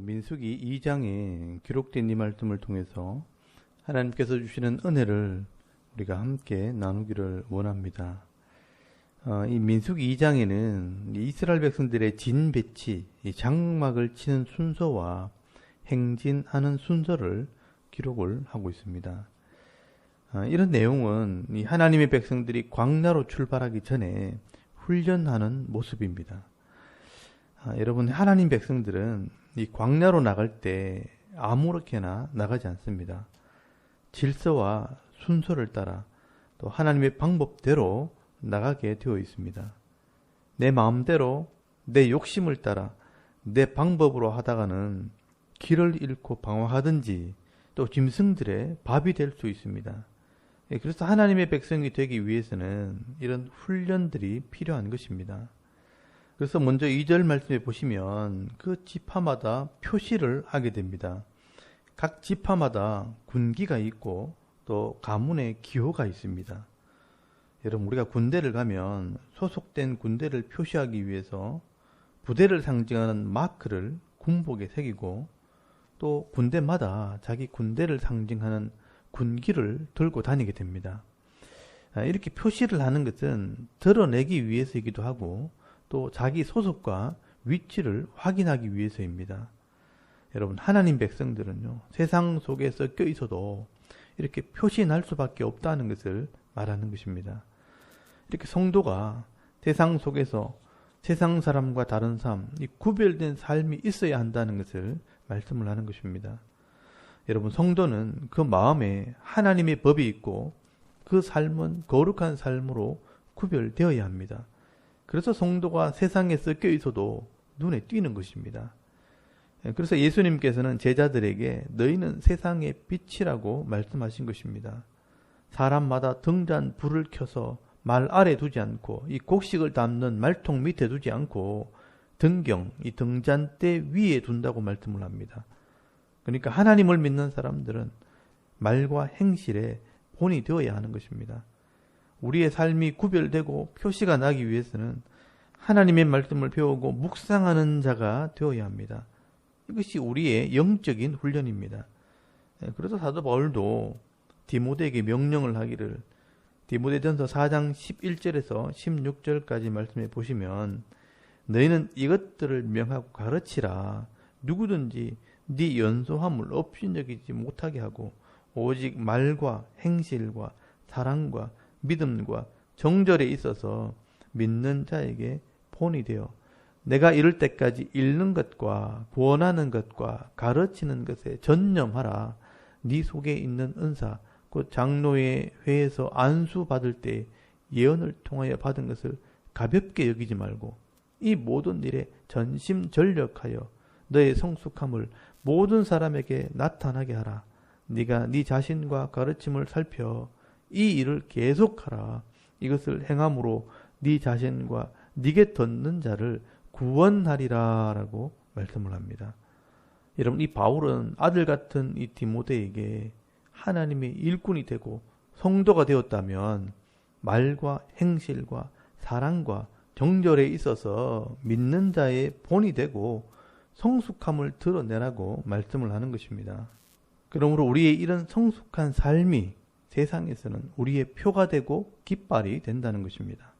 민수기 2장에 기록된 이 말씀을 통해서 하나님께서 주시는 은혜를 우리가 함께 나누기를 원합니다. 이 민수기 2장에는 이스라엘 백성들의 진배치, 이 장막을 치는 순서와 행진하는 순서를 기록을 하고 있습니다. 이런 내용은 이 하나님의 백성들이 광야로 출발하기 전에 훈련하는 모습입니다. 여러분, 하나님 백성들은 이 광야로 나갈 때 아무렇게나 나가지 않습니다. 질서와 순서를 따라 또 하나님의 방법대로 나가게 되어 있습니다. 내 마음대로 내 욕심을 따라 내 방법으로 하다가는 길을 잃고 방황하든지 또 짐승들의 밥이 될 수 있습니다. 그래서 하나님의 백성이 되기 위해서는 이런 훈련들이 필요한 것입니다. 그래서 먼저 2절 말씀에 보시면 그 지파마다 표시를 하게 됩니다. 각 지파마다 군기가 있고 또 가문의 기호가 있습니다. 여러분, 우리가 군대를 가면 소속된 군대를 표시하기 위해서 부대를 상징하는 마크를 군복에 새기고 또 군대마다 자기 군대를 상징하는 군기를 들고 다니게 됩니다. 이렇게 표시를 하는 것은 드러내기 위해서이기도 하고 또 자기 소속과 위치를 확인하기 위해서입니다. 여러분, 하나님 백성들은요, 세상 속에 섞여 있어도 이렇게 표시날 수밖에 없다는 것을 말하는 것입니다. 이렇게 성도가 세상 속에서 세상 사람과 다른 삶, 이 구별된 삶이 있어야 한다는 것을 말씀을 하는 것입니다. 여러분, 성도는 그 마음에 하나님의 법이 있고 그 삶은 거룩한 삶으로 구별되어야 합니다. 그래서 성도가 세상에 섞여 있어도 눈에 띄는 것입니다. 그래서 예수님께서는 제자들에게 너희는 세상의 빛이라고 말씀하신 것입니다. 사람마다 등잔 불을 켜서 말 아래 두지 않고 이 곡식을 담는 말통 밑에 두지 않고 등경, 이 등잔대 위에 둔다고 말씀을 합니다. 그러니까 하나님을 믿는 사람들은 말과 행실에 본이 되어야 하는 것입니다. 우리의 삶이 구별되고 표시가 나기 위해서는 하나님의 말씀을 배우고 묵상하는 자가 되어야 합니다. 이것이 우리의 영적인 훈련입니다. 그래서 사도 바울도 디모데에게 명령을 하기를, 디모데전서 4장 11절에서 16절까지 말씀해 보시면 너희는 이것들을 명하고 가르치라. 누구든지 네 연소함을 업신여기지 못하게 하고 오직 말과 행실과 사랑과 믿음과 정절에 있어서 믿는 자에게 본이 되어 내가 이를 때까지 읽는 것과 구원하는 것과 가르치는 것에 전념하라. 네 속에 있는 은사 곧 장로의 회에서 안수 받을 때 예언을 통하여 받은 것을 가볍게 여기지 말고 이 모든 일에 전심전력하여 너의 성숙함을 모든 사람에게 나타나게 하라. 네가 네 자신과 가르침을 살펴 이 일을 계속하라. 이것을 행함으로 네 자신과 네게 듣는 자를 구원하리라 라고 말씀을 합니다. 여러분, 이 바울은 아들 같은 이 디모데에게 하나님의 일꾼이 되고 성도가 되었다면 말과 행실과 사랑과 정절에 있어서 믿는 자의 본이 되고 성숙함을 드러내라고 말씀을 하는 것입니다. 그러므로 우리의 이런 성숙한 삶이 세상에서는 우리의 표가 되고 깃발이 된다는 것입니다.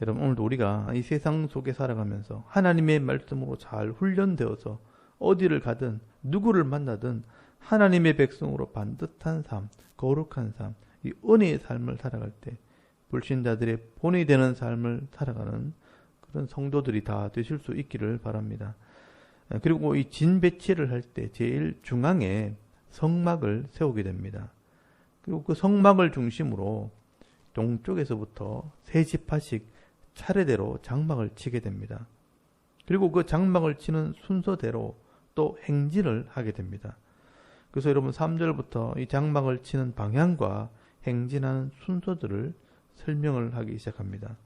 여러분, 오늘도 우리가 이 세상 속에 살아가면서 하나님의 말씀으로 잘 훈련되어서 어디를 가든 누구를 만나든 하나님의 백성으로 반듯한 삶, 거룩한 삶, 이 은혜의 삶을 살아갈 때 불신자들의 본이 되는 삶을 살아가는 그런 성도들이 다 되실 수 있기를 바랍니다. 그리고 이 진배치를 할 때 제일 중앙에 성막을 세우게 됩니다. 그리고 그 성막을 중심으로 동쪽에서부터 세 지파씩 차례대로 장막을 치게 됩니다. 그리고 그 장막을 치는 순서대로 또 행진을 하게 됩니다. 그래서 여러분 3절부터 이 장막을 치는 방향과 행진하는 순서들을 설명을 하기 시작합니다.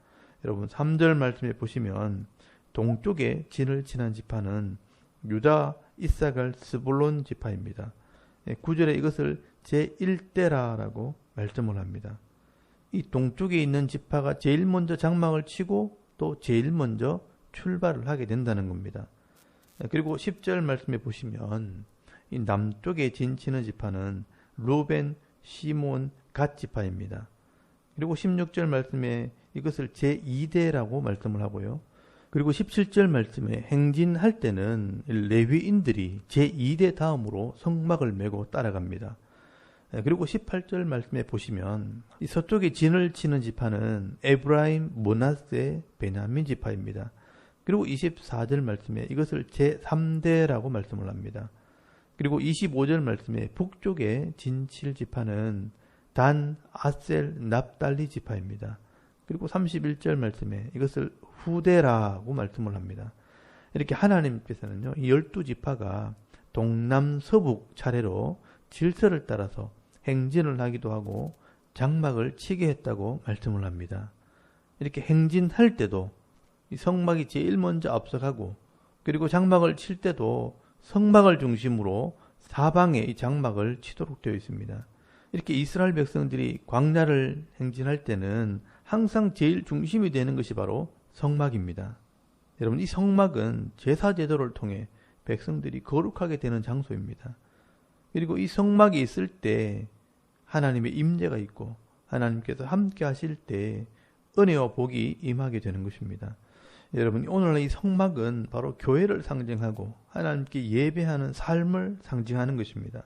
여러분 3절 말씀에 보시면 동쪽에 진을 치는 지파는 유다, 이사갈, 스불론 지파입니다. 9절에 이것을 제1대라라고 말씀을 합니다. 이 동쪽에 있는 지파가 제일 먼저 장막을 치고 또 제일 먼저 출발을 하게 된다는 겁니다. 그리고 10절 말씀에 보시면 이 남쪽에 진치는 지파는 루벤, 시몬, 갓 지파입니다. 그리고 16절 말씀에 이것을 제2대라고 말씀을 하고요. 그리고 17절 말씀에 행진할 때는 레위인들이 제2대 다음으로 성막을 메고 따라갑니다. 그리고 18절 말씀에 보시면 이 서쪽에 진을 치는 지파는 에브라임, 므낫세, 베냐민 지파입니다. 그리고 24절 말씀에 이것을 제3대라고 말씀을 합니다. 그리고 25절 말씀에 북쪽에 진칠 지파는 단, 아셀, 납달리 지파입니다. 그리고 31절 말씀에 이것을 후대라고 말씀을 합니다. 이렇게 하나님께서는요, 이 12지파가 동남서북 차례로 질서를 따라서 행진을 하기도 하고 장막을 치게 했다고 말씀을 합니다. 이렇게 행진할 때도 이 성막이 제일 먼저 앞서가고, 그리고 장막을 칠 때도 성막을 중심으로 사방에 이 장막을 치도록 되어 있습니다. 이렇게 이스라엘 백성들이 광야를 행진할 때는 항상 제일 중심이 되는 것이 바로 성막입니다. 여러분, 이 성막은 제사 제도를 통해 백성들이 거룩하게 되는 장소입니다. 그리고 이 성막이 있을 때 하나님의 임재가 있고 하나님께서 함께 하실 때 은혜와 복이 임하게 되는 것입니다. 여러분, 오늘날 이 성막은 바로 교회를 상징하고 하나님께 예배하는 삶을 상징하는 것입니다.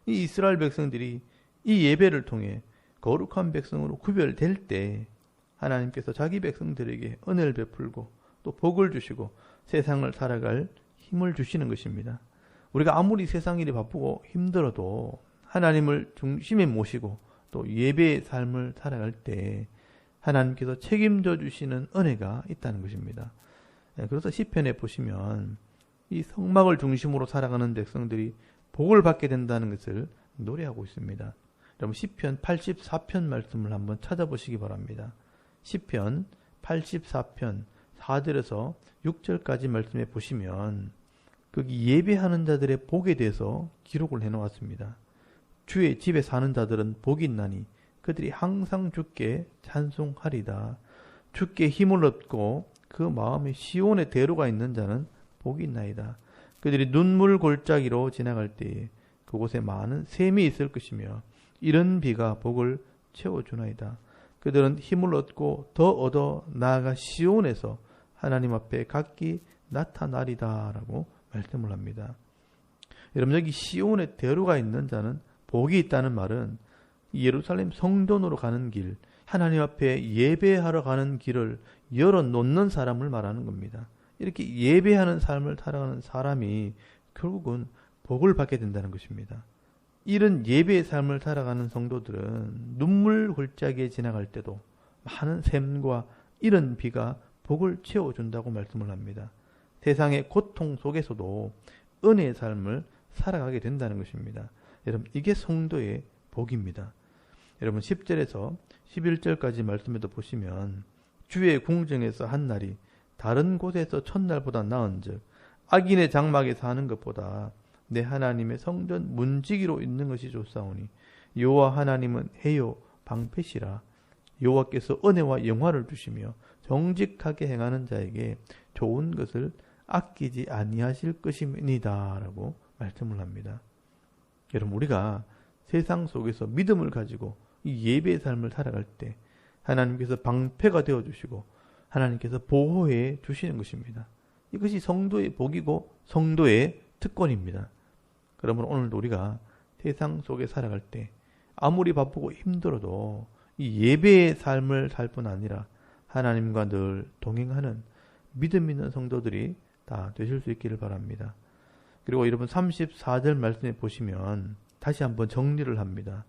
이 이스라엘 백성들이 이 예배를 통해 거룩한 백성으로 구별될 때 하나님께서 자기 백성들에게 은혜를 베풀고 또 복을 주시고 세상을 살아갈 힘을 주시는 것입니다. 우리가 아무리 세상 일이 바쁘고 힘들어도 하나님을 중심에 모시고 또 예배의 삶을 살아갈 때 하나님께서 책임져 주시는 은혜가 있다는 것입니다. 그래서 시편에 보시면 이 성막을 중심으로 살아가는 백성들이 복을 받게 된다는 것을 노래하고 있습니다. 여러분, 시편 84편 말씀을 한번 찾아보시기 바랍니다. 시편 84편 4절에서 6절까지 말씀에 보시면 거기 예배하는 자들의 복에 대해서 기록을 해놓았습니다. 주의 집에 사는 자들은 복이 있나니 그들이 항상 주께 찬송하리다. 주께 힘을 얻고 그 마음에 시온의 대로가 있는 자는 복이 있나이다. 그들이 눈물 골짜기로 지나갈 때에 그곳에 많은 샘이 있을 것이며 이런 비가 복을 채워주나이다. 그들은 힘을 얻고 더 얻어 나아가 시온에서 하나님 앞에 각기 나타나리다 라고 말씀을 합니다. 여러분, 여기 시온의 대로가 있는 자는 복이 있다는 말은 예루살렘 성전으로 가는 길, 하나님 앞에 예배하러 가는 길을 열어놓는 사람을 말하는 겁니다. 이렇게 예배하는 삶을 살아가는 사람이 결국은 복을 받게 된다는 것입니다. 이런 예배의 삶을 살아가는 성도들은 눈물 골짜기에 지나갈 때도 많은 샘과 이런 비가 복을 채워준다고 말씀을 합니다. 세상의 고통 속에서도 은혜의 삶을 살아가게 된다는 것입니다. 여러분, 이게 성도의 복입니다. 여러분, 10절에서 11절까지 말씀에도 보시면 주의 궁정에서 한 날이 다른 곳에서 첫날보다 나은즉 악인의 장막에 사는 것보다 내 하나님의 성전 문지기로 있는 것이 좋사오니 여호와 하나님은 해요 방패시라. 여호와께서 은혜와 영화를 주시며 정직하게 행하는 자에게 좋은 것을 아끼지 아니하실 것입니다 라고 말씀을 합니다. 여러분, 우리가 세상 속에서 믿음을 가지고 이 예배의 삶을 살아갈 때 하나님께서 방패가 되어주시고 하나님께서 보호해 주시는 것입니다. 이것이 성도의 복이고 성도의 특권입니다. 그러므로 오늘도 우리가 세상 속에 살아갈 때 아무리 바쁘고 힘들어도 이 예배의 삶을 살 뿐 아니라 하나님과 늘 동행하는 믿음 있는 성도들이 다 되실 수 있기를 바랍니다. 그리고 여러분, 34절 말씀에 보시면 다시 한번 정리를 합니다.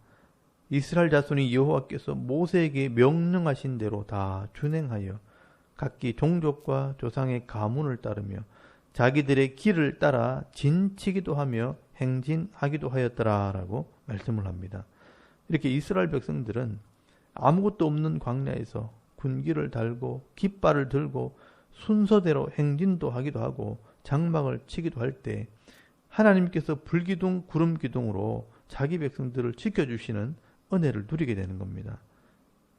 이스라엘 자손이 여호와께서 모세에게 명령하신 대로 다 준행하여 각기 종족과 조상의 가문을 따르며 자기들의 길을 따라 진치기도 하며 행진하기도 하였더라라고 말씀을 합니다. 이렇게 이스라엘 백성들은 아무것도 없는 광야에서 군기를 달고 깃발을 들고 순서대로 행진도 하기도 하고 장막을 치기도 할 때 하나님께서 불기둥 구름기둥으로 자기 백성들을 지켜주시는 은혜를 누리게 되는 겁니다.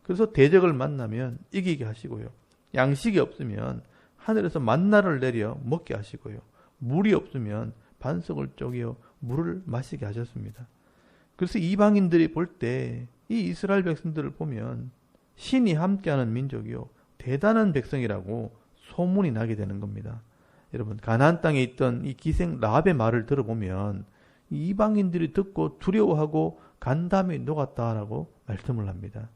그래서 대적을 만나면 이기게 하시고요. 양식이 없으면 하늘에서 만나를 내려 먹게 하시고요. 물이 없으면 반석을 쪼개어 물을 마시게 하셨습니다. 그래서 이방인들이 볼 때 이 이스라엘 백성들을 보면 신이 함께하는 민족이요 대단한 백성이라고 소문이 나게 되는 겁니다. 여러분, 가나안 땅에 있던 이 기생 라합의 말을 들어보면 이방인들이 듣고 두려워하고 간담이 녹았다라고 말씀을 합니다.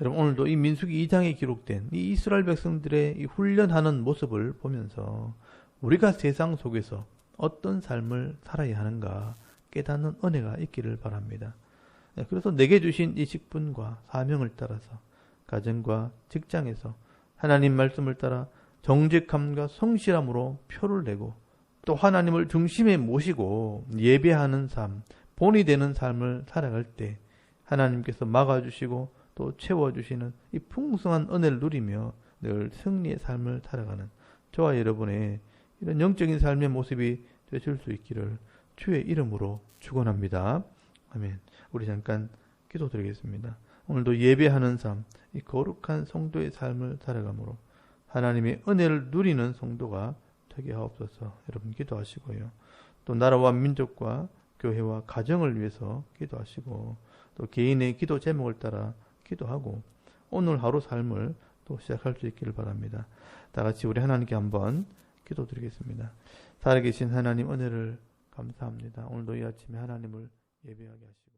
여러분, 오늘도 이 민수기 2장에 기록된 이 이스라엘 백성들의 이 훈련하는 모습을 보면서 우리가 세상 속에서 어떤 삶을 살아야 하는가 깨닫는 은혜가 있기를 바랍니다. 그래서 내게 주신 이 직분과 사명을 따라서 가정과 직장에서 하나님 말씀을 따라 정직함과 성실함으로 표를 내고 또 하나님을 중심에 모시고 예배하는 삶, 본이 되는 삶을 살아갈 때 하나님께서 막아주시고 또 채워주시는 이 풍성한 은혜를 누리며 늘 승리의 삶을 살아가는 저와 여러분의 이런 영적인 삶의 모습이 되실 수 있기를 주의 이름으로 축원합니다. 아멘. 우리 잠깐 기도드리겠습니다. 오늘도 예배하는 삶, 이 거룩한 성도의 삶을 살아가므로 하나님의 은혜를 누리는 성도가 되게 하옵소서. 여러분 기도하시고요. 또 나라와 민족과 교회와 가정을 위해서 기도하시고 또 개인의 기도 제목을 따라 기도하고 오늘 하루 삶을 또 시작할 수 있기를 바랍니다. 다 같이 우리 하나님께 한번 기도드리겠습니다. 살아계신 하나님 은혜를 감사합니다. 오늘도 이 아침에 하나님을 예배하게 하시고